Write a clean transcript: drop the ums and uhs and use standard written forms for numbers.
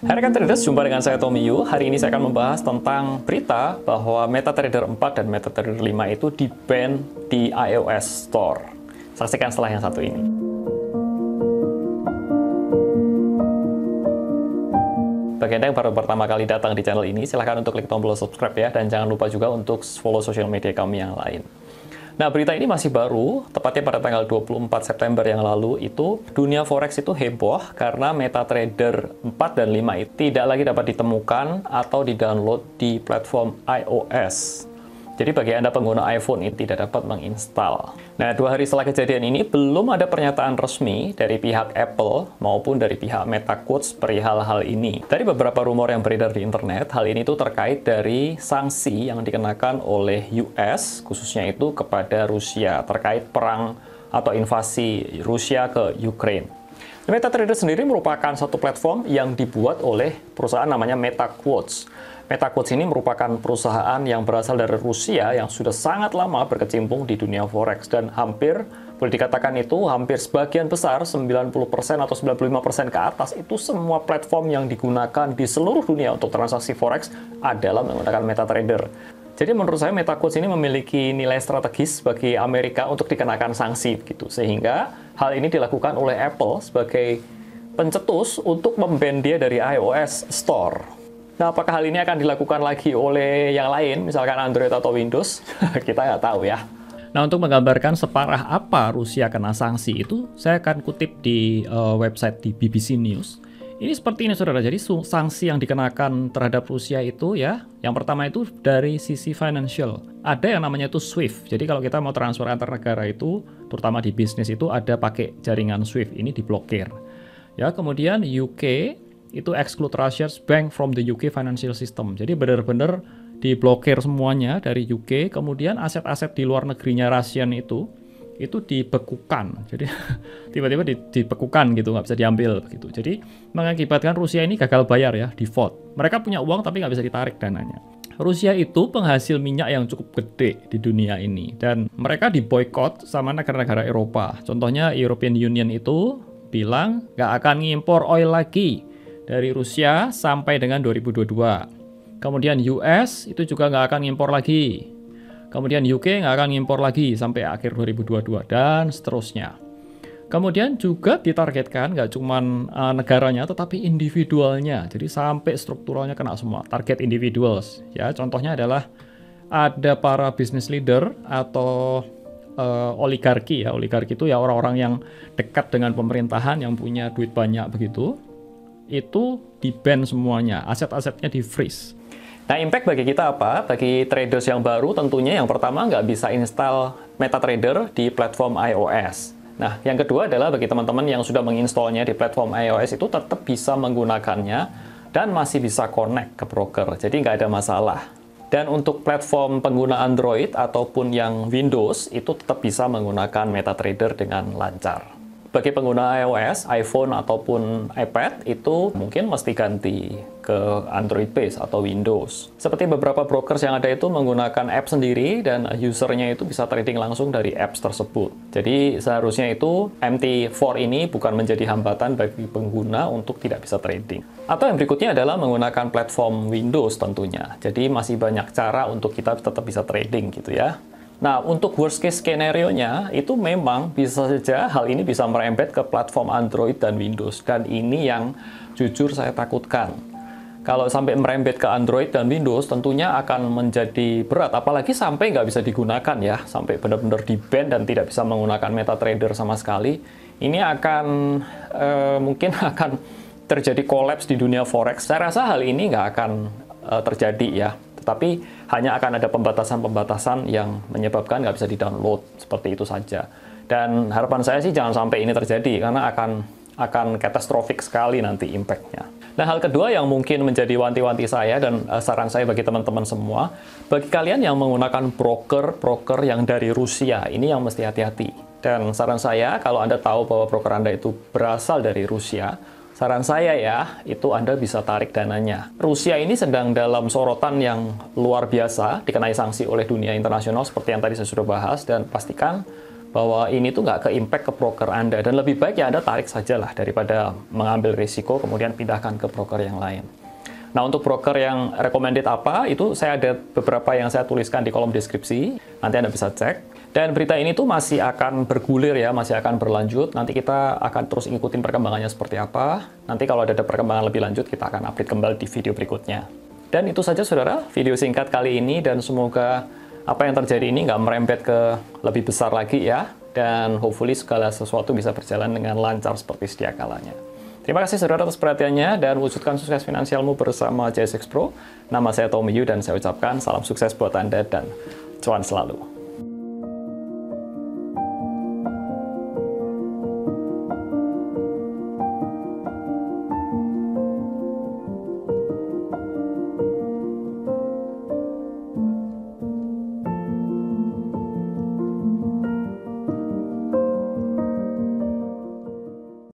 Hai rekan traders, jumpa dengan saya Tommy Yu. Hari ini saya akan membahas tentang berita bahwa MetaTrader 4 dan MetaTrader 5 itu di-ban di iOS Store. Saksikan setelah yang satu ini. Bagi Anda yang baru pertama kali datang di channel ini, silahkan untuk klik tombol subscribe ya, dan jangan lupa juga untuk follow sosial media kami yang lain. Nah, berita ini masih baru, tepatnya pada tanggal 24 September yang lalu, itu dunia forex itu heboh karena MetaTrader 4 dan 5 itu tidak lagi dapat ditemukan atau di-download di platform iOS. Jadi bagi Anda pengguna iPhone ini tidak dapat menginstal. Nah, 2 hari setelah kejadian ini, belum ada pernyataan resmi dari pihak Apple maupun dari pihak MetaQuotes perihal hal ini. Dari beberapa rumor yang beredar di internet, hal ini tuh terkait dari sanksi yang dikenakan oleh US, khususnya itu kepada Rusia, terkait perang atau invasi Rusia ke Ukraine. MetaTrader sendiri merupakan satu platform yang dibuat oleh perusahaan namanya MetaQuotes. MetaQuotes ini merupakan perusahaan yang berasal dari Rusia yang sudah sangat lama berkecimpung di dunia forex, dan hampir, boleh dikatakan itu hampir sebagian besar, 90% atau 95% ke atas, itu semua platform yang digunakan di seluruh dunia untuk transaksi forex adalah menggunakan MetaTrader. Jadi menurut saya MetaQuotes ini memiliki nilai strategis bagi Amerika untuk dikenakan sanksi gitu, sehingga hal ini dilakukan oleh Apple sebagai pencetus untuk memban dia dari iOS Store. Nah, apakah hal ini akan dilakukan lagi oleh yang lain, misalkan Android atau Windows? Kita nggak tahu ya. Nah, untuk menggambarkan separah apa Rusia kena sanksi itu, saya akan kutip di website di BBC News. Ini seperti ini, saudara. Jadi sanksi yang dikenakan terhadap Rusia itu ya, yang pertama itu dari sisi financial. Ada yang namanya itu SWIFT. Jadi kalau kita mau transfer antar negara itu, terutama di bisnis itu ada pakai jaringan SWIFT, ini diblokir. Ya, kemudian UK itu exclude Russia's bank from the UK financial system. Jadi benar-benar diblokir semuanya dari UK, kemudian aset-aset di luar negerinya Russian itu dibekukan. Jadi tiba-tiba dibekukan gitu, nggak bisa diambil begitu. Jadi mengakibatkan Rusia ini gagal bayar ya, default. Mereka punya uang tapi nggak bisa ditarik dananya. Rusia itu penghasil minyak yang cukup gede di dunia ini, dan mereka diboykot sama negara-negara Eropa. Contohnya European Union itu bilang nggak akan ngimpor oil lagi dari Rusia sampai dengan 2022. Kemudian US itu juga nggak akan ngimpor lagi. Kemudian UK nggak akan ngimpor lagi sampai akhir 2022, dan seterusnya. Kemudian juga ditargetkan nggak cuma negaranya, tetapi individualnya. Jadi sampai strukturalnya kena semua. Target individuals. Ya, contohnya adalah ada para business leader atau oligarki ya. Oligarki itu ya orang-orang yang dekat dengan pemerintahan, yang punya duit banyak begitu. Itu di-ban semuanya, aset-asetnya di-freeze. Nah, impact bagi kita apa? Bagi traders yang baru tentunya yang pertama nggak bisa install MetaTrader di platform iOS. Nah, yang kedua adalah bagi teman-teman yang sudah menginstalnya di platform iOS itu tetap bisa menggunakannya dan masih bisa connect ke broker, jadi nggak ada masalah. Dan untuk platform pengguna Android ataupun yang Windows itu tetap bisa menggunakan MetaTrader dengan lancar. Bagi pengguna iOS, iPhone ataupun iPad itu mungkin mesti ganti ke Android base atau Windows. Seperti beberapa brokers yang ada itu menggunakan app sendiri dan usernya itu bisa trading langsung dari apps tersebut. Jadi seharusnya itu MT4 ini bukan menjadi hambatan bagi pengguna untuk tidak bisa trading. Atau yang berikutnya adalah menggunakan platform Windows tentunya. Jadi masih banyak cara untuk kita tetap bisa trading gitu ya. Nah, untuk worst case skenario-nya, itu memang bisa saja hal ini bisa merembet ke platform Android dan Windows. Dan ini yang jujur saya takutkan. Kalau sampai merembet ke Android dan Windows, tentunya akan menjadi berat. Apalagi sampai nggak bisa digunakan ya, sampai benar-benar di-ban dan tidak bisa menggunakan MetaTrader sama sekali. Ini akan, mungkin akan terjadi kolaps di dunia forex. Saya rasa hal ini nggak akan terjadi ya. Tetapi hanya akan ada pembatasan-pembatasan yang menyebabkan nggak bisa di-download, seperti itu saja. Dan harapan saya sih jangan sampai ini terjadi, karena akan katastrofik sekali nanti impact-nya. Nah, hal kedua yang mungkin menjadi wanti-wanti saya dan saran saya bagi teman-teman semua, bagi kalian yang menggunakan broker yang dari Rusia, ini yang mesti hati-hati. Dan saran saya, kalau Anda tahu bahwa broker Anda itu berasal dari Rusia, saran saya ya, itu Anda bisa tarik dananya. Rusia ini sedang dalam sorotan yang luar biasa, dikenai sanksi oleh dunia internasional seperti yang tadi saya sudah bahas, dan pastikan bahwa ini tuh nggak ke-impact ke broker Anda, dan lebih baik ya Anda tarik sajalah daripada mengambil risiko kemudian pindahkan ke broker yang lain. Nah, untuk broker yang recommended apa, itu saya ada beberapa yang saya tuliskan di kolom deskripsi, nanti Anda bisa cek. Dan berita ini tuh masih akan bergulir ya, masih akan berlanjut, nanti kita akan terus ikutin perkembangannya seperti apa. Nanti kalau ada perkembangan lebih lanjut, kita akan update kembali di video berikutnya. Dan itu saja saudara, video singkat kali ini, dan semoga apa yang terjadi ini nggak merembet ke lebih besar lagi ya, dan hopefully segala sesuatu bisa berjalan dengan lancar seperti sedia kalanya. Terima kasih saudara atas perhatiannya, dan wujudkan sukses finansialmu bersama JSX Pro. Nama saya Tommy Yu, dan saya ucapkan salam sukses buat Anda dan cuan selalu.